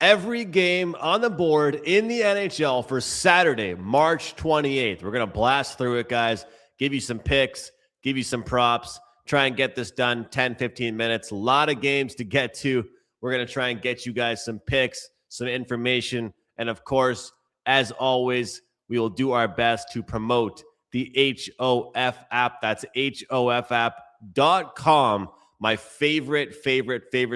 Every game on the board in the NHL for Saturday, March 28th. We're going to blast through it, guys. Give you some picks, give you some props, try and get this done 10, 15 minutes. A lot of games to get to. We're going to try and get you guys some picks, some information. And of course, as always, we will do our best to promote the HOF app. That's HOFapp.com. My favorite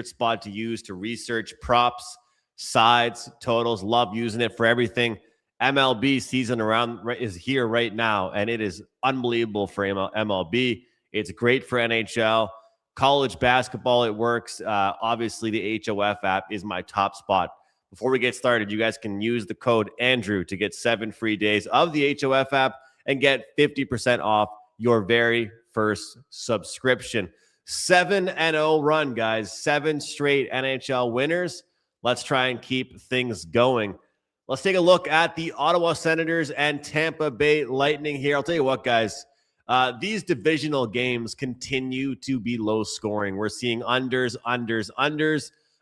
spot to use to research props, sides, totals. Love using it for everything. MLB season around is here right now, and it is unbelievable for MLB. It's great for NHL. College basketball, it works. Obviously, the HOF app is my top spot. Before we get started, you guys can use the code Andrew to get 7 free days of the HOF app and get 50% off your very first subscription. 7-0 run, guys. 7 straight NHL winners. Let's try and keep things going. Let's take a look at the Ottawa Senators and Tampa Bay Lightning here. I'll tell you what, guys. These divisional games continue to be low scoring. We're seeing unders,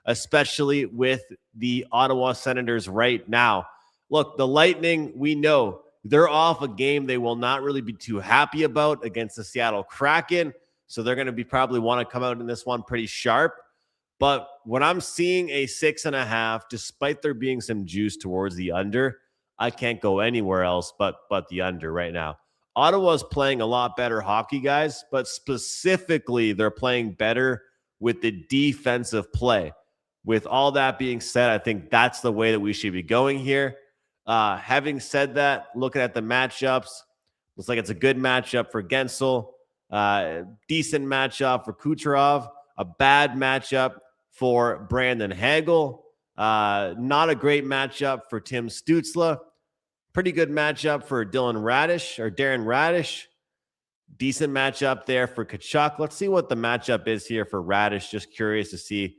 especially with the Ottawa Senators right now. Look, the Lightning, we know they're off a game they will not really be too happy about against the Seattle Kraken. So they're going to probably want to come out in this one pretty sharp. But when I'm seeing a 6.5, despite there being some juice towards the under, I can't go anywhere else but the under right now. Ottawa's playing a lot better hockey, guys, but specifically they're playing better with the defensive play. With all that being said, I think that's the way that we should be going here. Having said that, looking at the matchups, looks like it's a good matchup for Gensel, decent matchup for Kucherov, a bad matchup for Brandon Hagel. Not a great matchup for Tim Stützle. Pretty good matchup for Darren Radish. Decent matchup there for Tkachuk. Let's see what the matchup is here for Radish. Just curious to see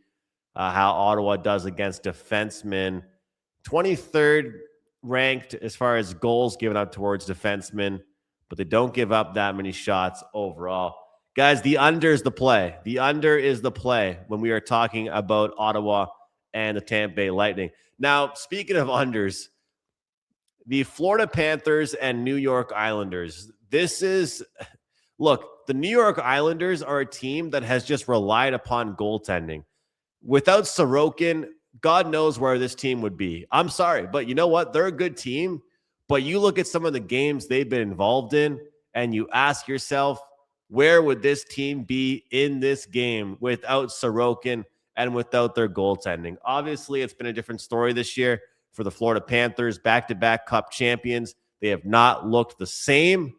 how Ottawa does against defensemen. 23rd ranked as far as goals given up towards defensemen, but they don't give up that many shots overall. Guys, the under is the play. The under is the play when we are talking about Ottawa and the Tampa Bay Lightning. Now, speaking of unders, the Florida Panthers and New York Islanders. Look, the New York Islanders are a team that has just relied upon goaltending. Without Sorokin, God knows where this team would be. I'm sorry, but you know what? They're a good team, but you look at some of the games they've been involved in, and you ask yourself, where would this team be in this game without Sorokin and without their goaltending? Obviously, it's been a different story this year for the Florida Panthers, back-to-back Cup champions. They have not looked the same.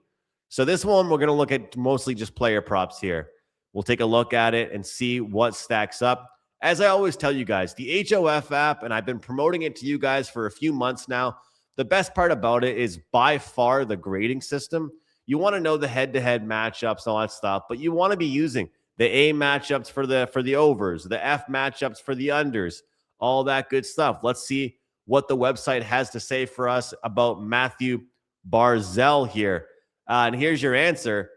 So this one, we're going to look at mostly just player props here. We'll take a look at it and see what stacks up. As I always tell you guys, the HOF app, and I've been promoting it to you guys for a few months now, the best part about it is by far the grading system. You want to know the head-to-head matchups and all that stuff, but you want to be using the A matchups for the overs, the F matchups for the unders, all that good stuff. Let's see what the website has to say for us about Matthew Barzal here. And here's your answer.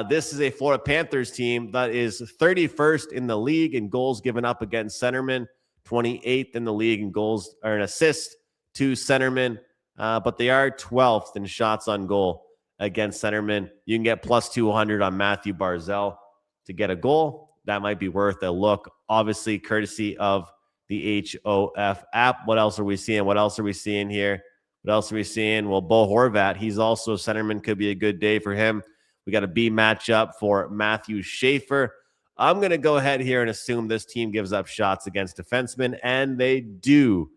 This is a Florida Panthers team that is 31st in the league in goals given up against centermen, 28th in the league in goals or an assist to centermen, but they are 12th in shots on goal against centermen. You can get plus 200 on Matthew Barzal to get a goal. That might be worth a look, obviously, courtesy of the HOF app. What else are we seeing? Here? Well, Bo Horvat, he's also a centerman. Could be a good day for him. We got a B matchup for Matthew Schaefer. I'm going to go ahead here and assume this team gives up shots against defensemen, and they do.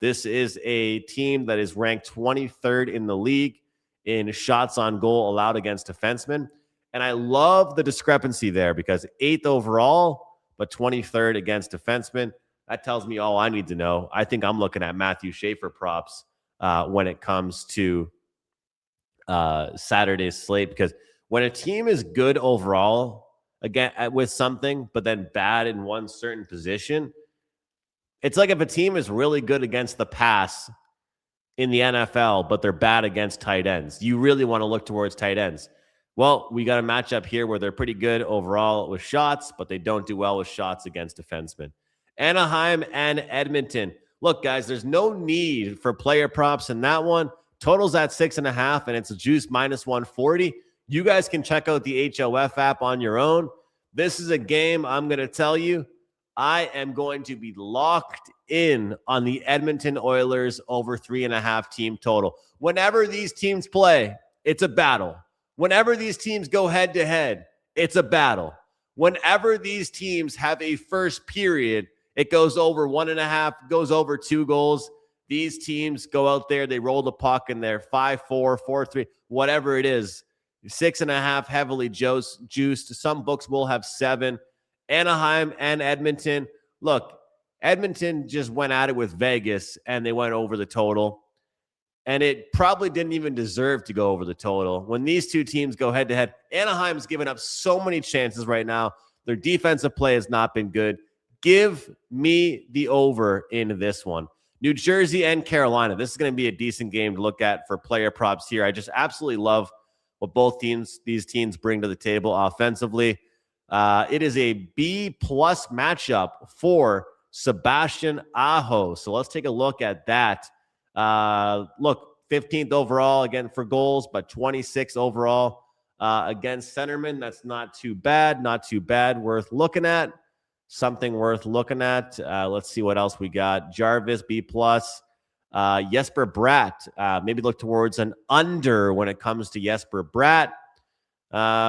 This is a team that is ranked 23rd in the league in shots on goal allowed against defensemen. And I love the discrepancy there because 8th overall, but 23rd against defensemen. That tells me all I need to know. I think I'm looking at Matthew Schaefer props when it comes to Saturday's slate, because when a team is good overall, again, with something, but then bad in one certain position, it's like if a team is really good against the pass in the NFL, but they're bad against tight ends. You really want to look towards tight ends. Well, we got a matchup here where they're pretty good overall with shots, but they don't do well with shots against defensemen. Anaheim and Edmonton. Look, guys, there's no need for player props in that one. Total's at 6.5, and it's a juice minus 140. You guys can check out the HOF app on your own. This is a game I'm going to tell you I am going to be locked in on the Edmonton Oilers over 3.5 team total. Whenever these teams play, it's a battle. Whenever these teams go head to head, it's a battle. Whenever these teams have a first period, it goes over 1.5, goes over 2 goals. These teams go out there, they roll the puck, and they're 5-4, 4-3, whatever it is. 6.5 heavily juiced. Some books will have 7. Anaheim and Edmonton. Look, Edmonton just went at it with Vegas, and they went over the total. And it probably didn't even deserve to go over the total. When these two teams go head-to-head, Anaheim's given up so many chances right now. Their defensive play has not been good. Give me the over in this one. New Jersey and Carolina. This is going to be a decent game to look at for player props here. I just absolutely love what both these teams bring to the table offensively. It is a B-plus matchup for Sebastian Aho. So let's take a look at that. Look, 15th overall again for goals, but 26th overall against centerman. That's not too bad. Not too bad. Worth looking at. Something worth looking at. Let's see what else we got. Jarvis, B-plus. Jesper Bratt. Maybe look towards an under when it comes to Jesper Bratt.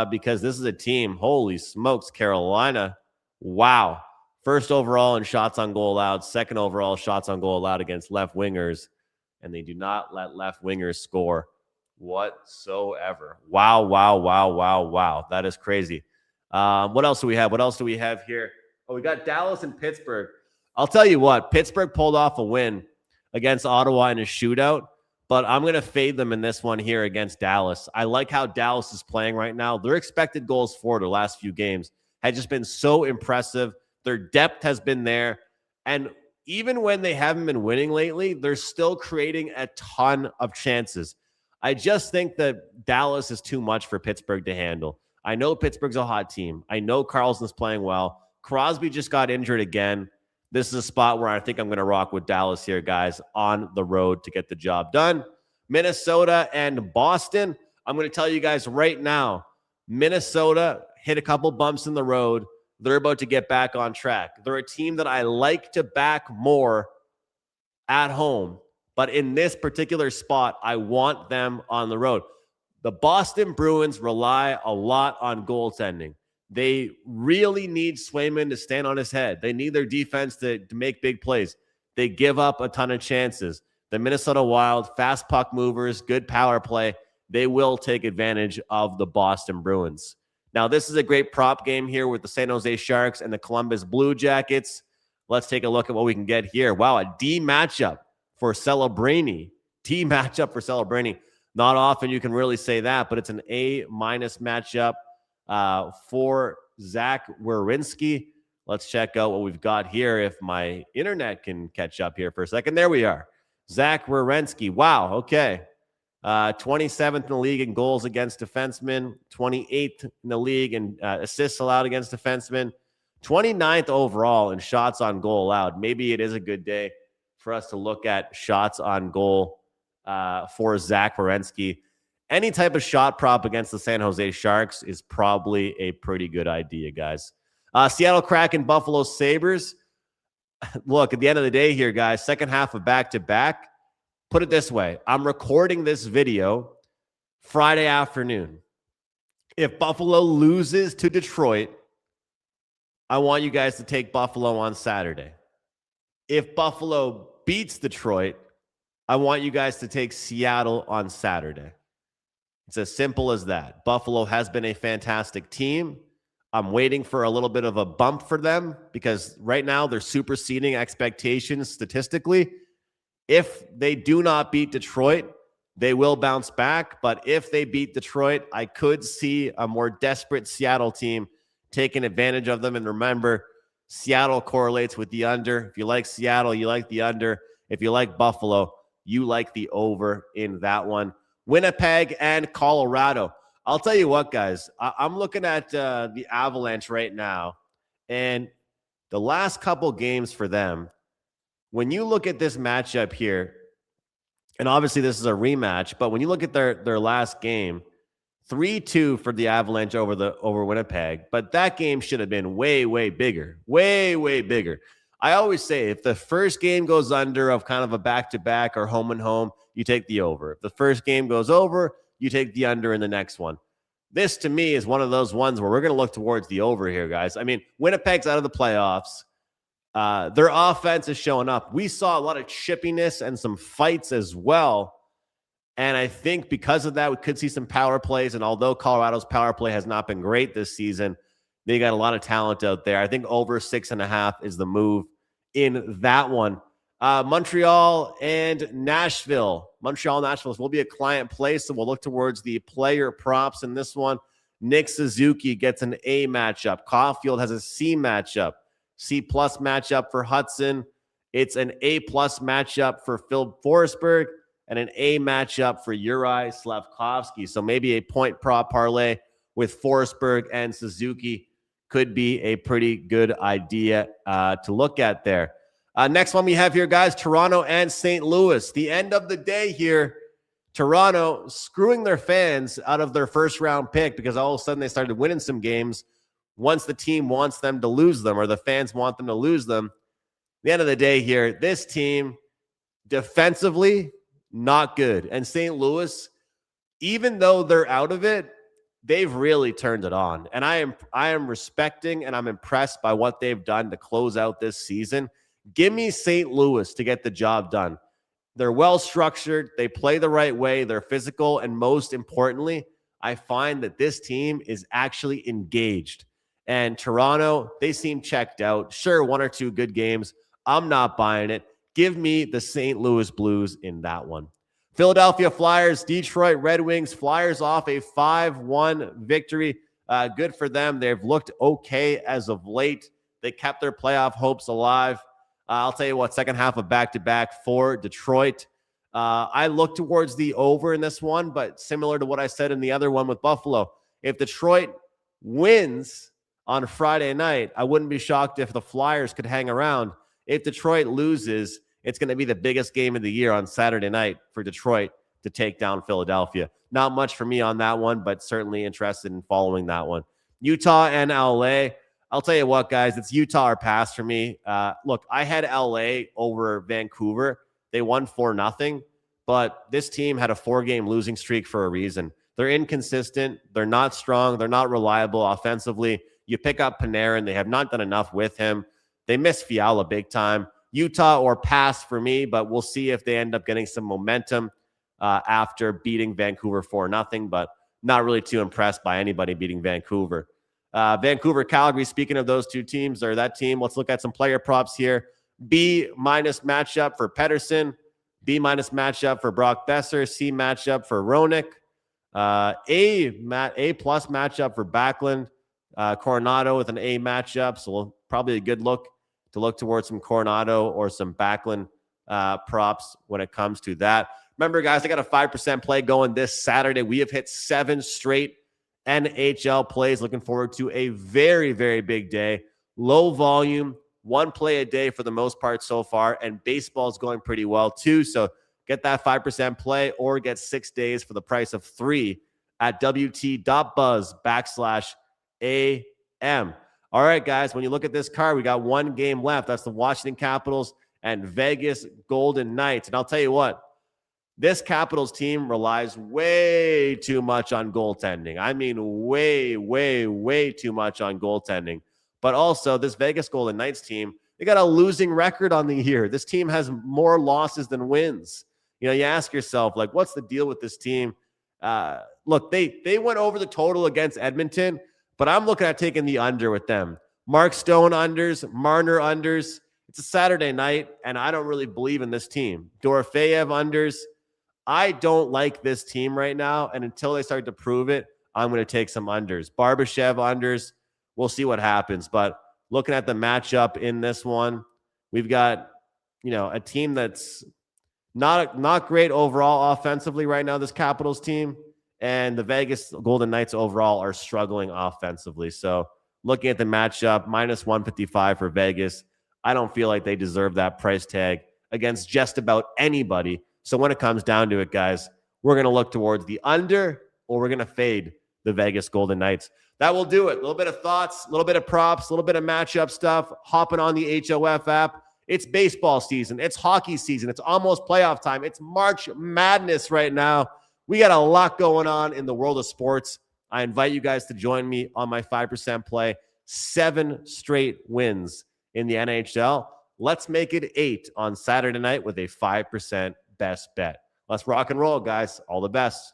Because this is a team. Holy smokes, Carolina. Wow. First overall in shots on goal allowed. Second overall shots on goal allowed against left wingers. And they do not let left wingers score whatsoever. Wow, wow, wow, wow, wow. That is crazy. What else do we have? What else do we have here? Oh, we got Dallas and Pittsburgh. I'll tell you what. Pittsburgh pulled off a win against Ottawa in a shootout, but I'm going to fade them in this one here against Dallas. I like how Dallas is playing right now. Their expected goals for their last few games had just been so impressive. Their depth has been there. And even when they haven't been winning lately, they're still creating a ton of chances. I just think that Dallas is too much for Pittsburgh to handle. I know Pittsburgh's a hot team. I know Carlson's playing well. Crosby just got injured again. This is a spot where I think I'm going to rock with Dallas here, guys, on the road to get the job done. Minnesota and Boston. I'm going to tell you guys right now, Minnesota hit a couple bumps in the road. They're about to get back on track. They're a team that I like to back more at home. But in this particular spot, I want them on the road. The Boston Bruins rely a lot on goaltending. They really need Swayman to stand on his head. They need their defense to make big plays. They give up a ton of chances. The Minnesota Wild, fast puck movers, good power play. They will take advantage of the Boston Bruins. Now, this is a great prop game here with the San Jose Sharks and the Columbus Blue Jackets. Let's take a look at what we can get here. Wow, a D matchup for Celebrini. D matchup for Celebrini. Not often you can really say that, but it's an A-minus matchup for Zach Werenski. Let's check out what we've got here if my internet can catch up here for a second. There we are. Zach Werenski. Wow, okay. 27th in the league in goals against defensemen, 28th in the league in assists allowed against defensemen, 29th overall in shots on goal allowed. Maybe it is a good day for us to look at shots on goal for Zach Werenski. Any type of shot prop against the San Jose Sharks is probably a pretty good idea, guys. Seattle Kraken, Buffalo Sabres. Look, at the end of the day here, guys, second half of back-to-back. Put it this way. I'm recording this video Friday afternoon. If Buffalo loses to Detroit, I want you guys to take Buffalo on Saturday. If Buffalo beats Detroit, I want you guys to take Seattle on Saturday. It's as simple as that. Buffalo has been a fantastic team. I'm waiting for a little bit of a bump for them because right now they're superseding expectations statistically. If they do not beat Detroit, they will bounce back. But if they beat Detroit, I could see a more desperate Seattle team taking advantage of them. And remember, Seattle correlates with the under. If you like Seattle, you like the under. If you like Buffalo, you like the over in that one. Winnipeg and Colorado. I'll tell you what, guys. I'm looking at the Avalanche right now. And the last couple games for them, when you look at this matchup here, and obviously this is a rematch, but when you look at their last game, 3-2 for the Avalanche over Winnipeg, but that game should have been way, way bigger. Way, way bigger. I always say if the first game goes under of kind of a back-to-back or home and home, you take the over. If the first game goes over, you take the under in the next one. This, to me, is one of those ones where we're going to look towards the over here, guys. I mean, Winnipeg's out of the playoffs. Their offense is showing up. We saw a lot of chippiness and some fights as well. And I think because of that, we could see some power plays. And although Colorado's power play has not been great this season, they got a lot of talent out there. I think over 6.5 is the move in that one. Montreal and Nashville. Montreal-Nashville will be a client play, so we'll look towards the player props in this one. Nick Suzuki gets an A matchup. Caulfield has a C matchup. C-plus matchup for Hudson. It's an A-plus matchup for Phil Forsberg and an A matchup for Uri Slafkovsky. So maybe a point prop parlay with Forsberg and Suzuki could be a pretty good idea to look at there. Next one we have here, guys, Toronto and St. Louis. The end of the day here, Toronto screwing their fans out of their first-round pick because all of a sudden they started winning some games once the team wants them to lose them or the fans want them to lose them. At the end of the day here, this team defensively, not good. And St. Louis, even though they're out of it, they've really turned it on. And I am respecting and I'm impressed by what they've done to close out this season. Give me St. Louis to get the job done. They're well-structured. They play the right way. They're physical. And most importantly, I find that this team is actually engaged. And Toronto, they seem checked out. Sure, one or two good games. I'm not buying it. Give me the St. Louis Blues in that one. Philadelphia Flyers, Detroit Red Wings. Flyers off a 5-1 victory. Good for them. They've looked okay as of late. They kept their playoff hopes alive. I'll tell you what, second half of back-to-back for Detroit. I look towards the over in this one, but similar to what I said in the other one with Buffalo, if Detroit wins on Friday night, I wouldn't be shocked if the Flyers could hang around. If Detroit loses, it's going to be the biggest game of the year on Saturday night for Detroit to take down Philadelphia. Not much for me on that one, but certainly interested in following that one. Utah and LA. I'll tell you what, guys, it's Utah or pass for me. Look, I had LA over Vancouver. They won 4-0, but this team had a 4-game losing streak for a reason. They're inconsistent. They're not strong. They're not reliable offensively. You pick up Panarin. They have not done enough with him. They miss Fiala big time. Utah or pass for me, but we'll see if they end up getting some momentum after beating Vancouver 4-0, but not really too impressed by anybody beating Vancouver. Vancouver, Calgary, speaking of those two teams or that team, let's look at some player props here. B- matchup for Pettersson. B- matchup for Brock Besser. C matchup for Roenick. A plus matchup for Backlund. Coronado with an A matchup. So probably a good look to look towards some Coronado or some Backlund props when it comes to that. Remember, guys, I got a 5% play going this Saturday. We have hit 7 straight NHL plays. Looking forward to a very, very big day. Low volume, 1 play a day for the most part so far, and baseball is going pretty well too. So get that 5% play or get 6 days for the price of 3 at wt.buzz/AM. All right, guys, when you look at this card, we got 1 game left. That's the Washington Capitals and Vegas Golden Knights. And I'll tell you what, this Capitals team relies way too much on goaltending. I mean, way, way, way too much on goaltending. But also, this Vegas Golden Knights team, they got a losing record on the year. This team has more losses than wins. You know, you ask yourself, like, what's the deal with this team? Look, they went over the total against Edmonton, but I'm looking at taking the under with them. Mark Stone unders, Marner unders. It's a Saturday night, and I don't really believe in this team. Dorofeyev unders. I don't like this team right now, and until they start to prove it, I'm going to take some unders. Barbashev unders. We'll see what happens, but looking at the matchup in this one, we've got, you know, a team that's not great overall offensively right now, this Capitals team, and the Vegas Golden Knights overall are struggling offensively. So looking at the matchup, -155 for Vegas. I don't feel like they deserve that price tag against just about anybody. So when it comes down to it, guys, we're going to look towards the under, or we're going to fade the Vegas Golden Knights. That will do it. A little bit of thoughts, a little bit of props, a little bit of matchup stuff, hopping on the HOF app. It's baseball season. It's hockey season. It's almost playoff time. It's March Madness right now. We got a lot going on in the world of sports. I invite you guys to join me on my 5% play. 7 straight wins in the NHL. Let's make it 8 on Saturday night with a 5% best bet. Let's rock and roll, guys. All the best.